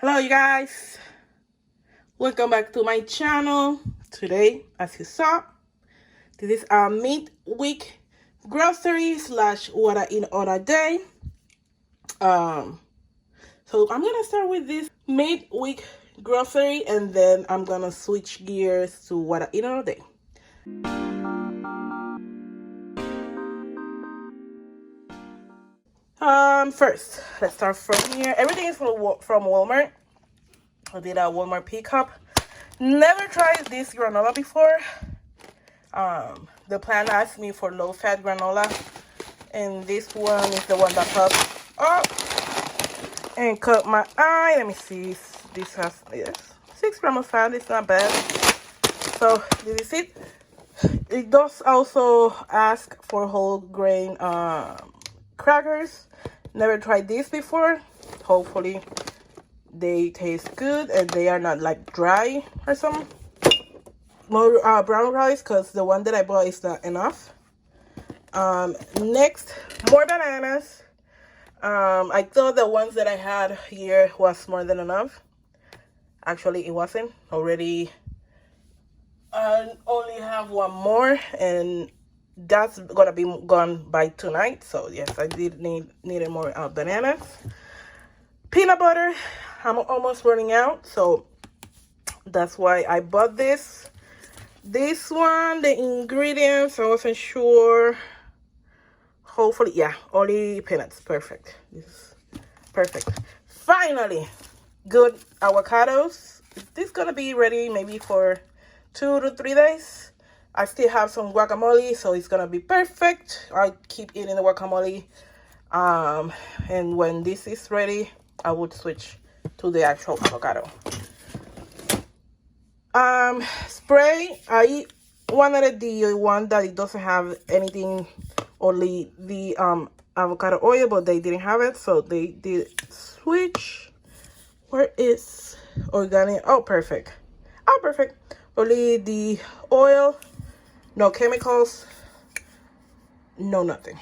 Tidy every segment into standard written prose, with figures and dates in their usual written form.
Hello you guys, welcome back to my channel. Today, as you saw, this is our midweek grocery slash what I eat on a day. So I'm gonna start with this midweek grocery and then I'm gonna switch gears to what I eat on a day. First, let's start from here. Everything is from Walmart. I did a Walmart pickup. Never tried this granola before. The plan asked me for low-fat granola, and this one is the one that popped up and caught my eye. Let me see. This has 6 grams of fat. It's not bad. So this is it. It does also ask for whole grain crackers. Never tried this before. Hopefully they taste good and they are not like dry or something. More brown rice, because the one that I bought is not enough. Next, more bananas. I thought the ones that I had here was more than enough. Actually, it wasn't. Already I only have one more, and that's gonna be gone by tonight. So yes, I did needed more bananas. Peanut butter, I'm almost running out, so that's why I bought this. This one, the ingredients, I wasn't sure. Hopefully, yeah, only peanuts. Perfect. This is perfect. Finally, good avocados. This is gonna be ready maybe for 2 to 3 days. I still have some guacamole, so it's gonna be perfect. I keep eating the guacamole. And when this is ready, I would switch to the actual avocado. Spray, I wanted the one that it doesn't have anything, only the avocado oil, but they didn't have it, so they did switch. Where is organic? Oh, perfect. Oh, perfect. Only the oil, no chemicals, no nothing.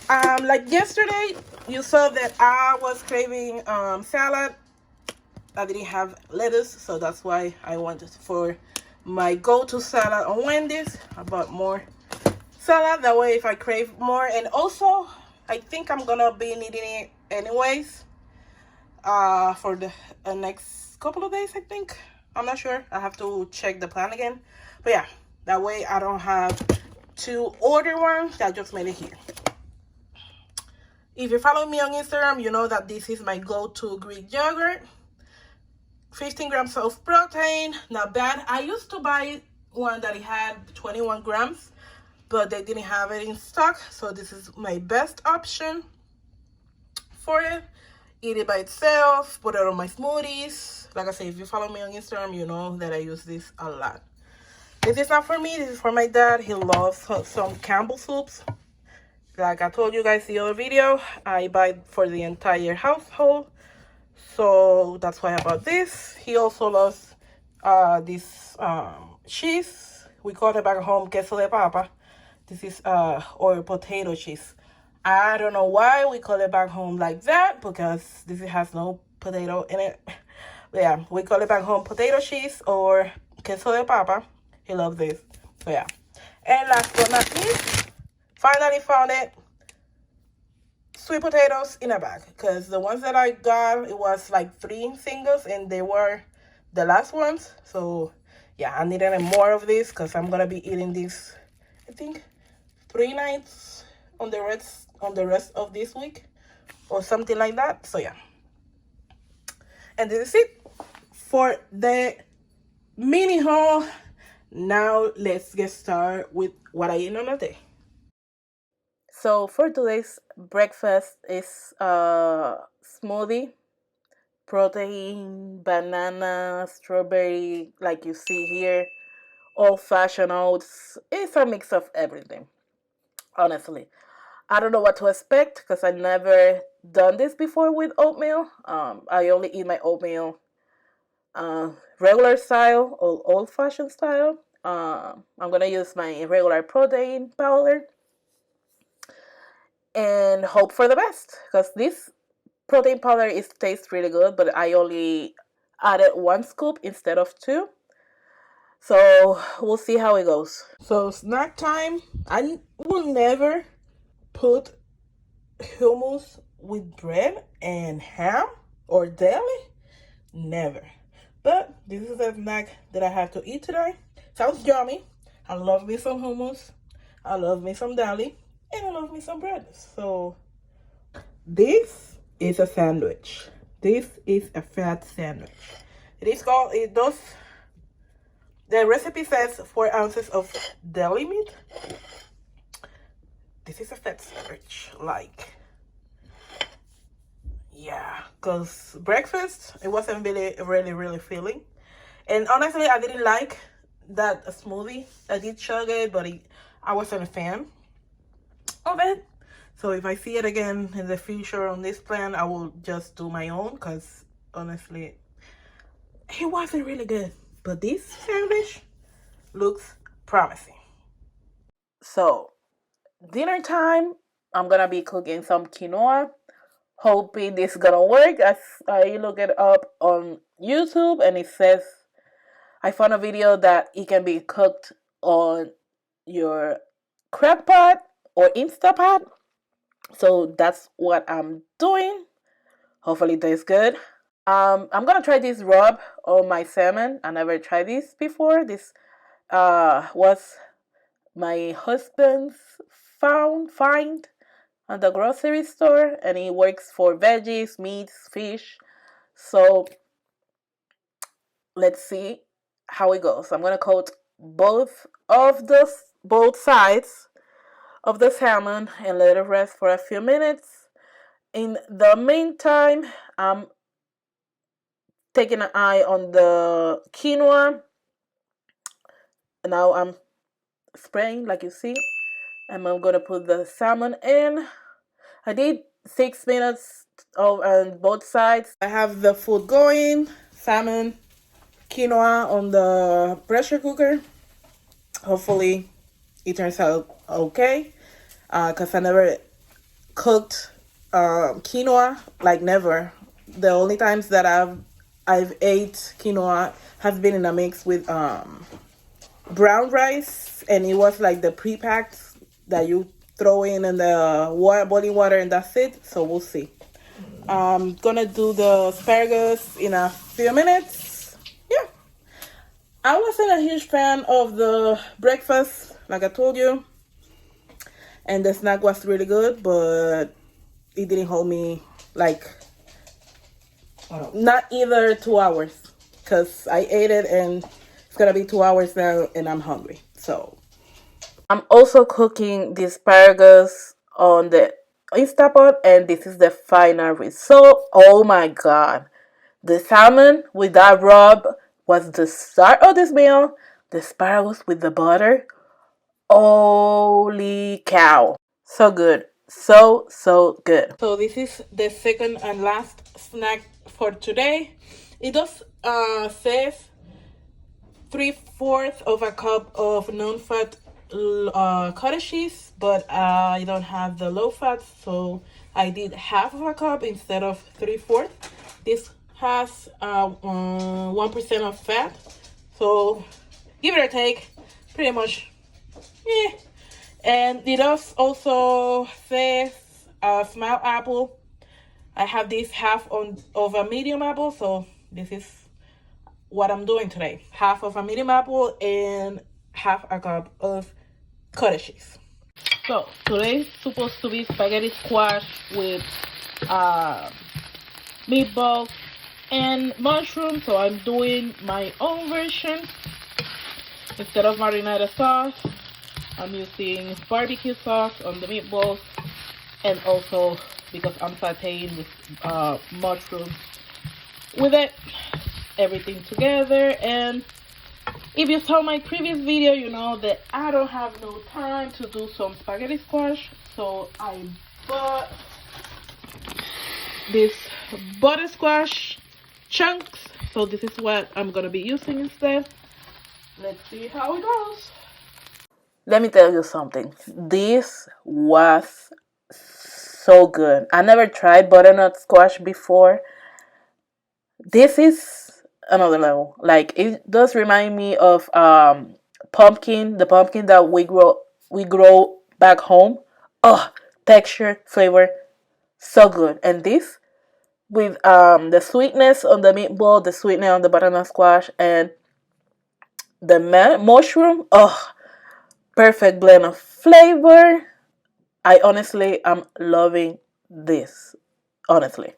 Like yesterday, you saw that I was craving salad. I didn't have lettuce, so that's why I wanted for my go-to salad on Wendy's. I bought more salad, that way if I crave more. And also, I think I'm gonna be needing it anyways for the next couple of days, I think. I'm not sure. I have to check the plan again. But yeah, that way I don't have to order one. I just made it here. If you follow me on Instagram, you know that this is my go-to Greek yogurt. 15 grams of protein, not bad. I used to buy one that it had 21 grams, but they didn't have it in stock, so this is my best option for it. Eat it by itself, put it on my smoothies. Like I say, if you follow me on Instagram, you know that I use this a lot. This is not for me, this is for my dad. He loves some Campbell soups. Like I told you guys the other video, I buy it for the entire household. So that's why I bought this. He also loves this cheese. We call it back home queso de papa. This is or potato cheese. I don't know why we call it back home like that, because this has no potato in it. But yeah, we call it back home potato cheese or queso de papa. He loves this. So yeah. And last but not least, finally found it. Sweet potatoes in a bag, because the ones that I got, it was like 3 singles and they were the last ones. So yeah, I needed more of this because I'm gonna be eating this, I think 3 nights on the rest of this week or something like that. So yeah, and this is it for the mini haul. Now let's get started with what I eat on a day. So for today's breakfast is smoothie, protein, banana, strawberry, like you see here, old-fashioned oats. It's a mix of everything, honestly. I don't know what to expect because I've never done this before with oatmeal. I only eat my oatmeal regular style or old-fashioned style. I'm gonna use my regular protein powder and hope for the best, because this protein powder tastes really good, but I only added 1 scoop instead of 2. So we'll see how it goes. So snack time. I will never put hummus with bread and ham or deli. Never. But this is a snack that I have to eat today. Sounds yummy. I love me some hummus. I love me some deli. And I love me some bread. So this is a sandwich. This is a fat sandwich. The recipe says 4 ounces of deli meat. This is a fat sandwich. Like, yeah, because breakfast, it wasn't really filling. And honestly, I didn't like that smoothie. I did chug it, but I wasn't a fan of it. So if I see it again in the future on this plan, I will just do my own, because honestly, it wasn't really good. But this sandwich looks promising. So, dinner time, I'm gonna be cooking some quinoa. Hoping this is gonna work. As I look it up on YouTube, and it says I found a video that it can be cooked on your crock pot or Instapot. So that's what I'm doing. Hopefully it tastes good. I'm gonna try this rub on my salmon. I never tried this before. This was my husband's find at the grocery store, and it works for veggies, meats, fish. So let's see how it goes. I'm gonna coat both sides of the salmon and let it rest for a few minutes. In the meantime, I'm taking an eye on the quinoa. Now I'm spraying, like you see, and I'm gonna put the salmon in. I did 6 minutes on both sides. I have the food going, salmon, quinoa on the pressure cooker. Hopefully it turns out okay, because I never cooked quinoa, like never. The only times that I've ate quinoa has been in a mix with brown rice, and it was like the pre-packed that you throw in the boiling water, and that's it. So we'll see. I'm gonna do the asparagus in a few minutes. Yeah, I wasn't a huge fan of the breakfast, like I told you, and the snack was really good, but it didn't hold me like not either 2 hours, because I ate it and it's gonna be 2 hours now and I'm hungry. So I'm also cooking the asparagus on the Instapot, and this is the final result. Oh my god, the salmon with that rub was the start of this meal. The asparagus with the butter, holy cow, so good, so good. So this is the second and last snack for today. It does says 3/4 of a cup of non-fat cottage cheese, but I don't have the low fat, so I did half of a cup instead of 3/4. This has 1% of fat, so give it a take, pretty much. Yeah. And it does also says a small apple. I have this half of a medium apple, so this is what I'm doing today. Half of a medium apple and half a cup of cottage cheese. So today's supposed to be spaghetti squash with meatballs and mushrooms, so I'm doing my own version. Instead of marinara sauce, I'm using barbecue sauce on the meatballs, and also because I'm sauteing with mushrooms with it, everything together. And if you saw my previous video, you know that I don't have no time to do some spaghetti squash, so I bought this butter squash chunks. So this is what I'm gonna be using instead. Let's see how it goes. Let me tell you something. This was so good. I never tried butternut squash before. This is another level. Like, it does remind me of pumpkin, the pumpkin that we grow back home. Oh, texture, flavor, so good. And this with the sweetness on the meatball, the sweetness on the butternut squash, and the mushroom. Oh, perfect blend of flavor. I honestly am loving this. Honestly.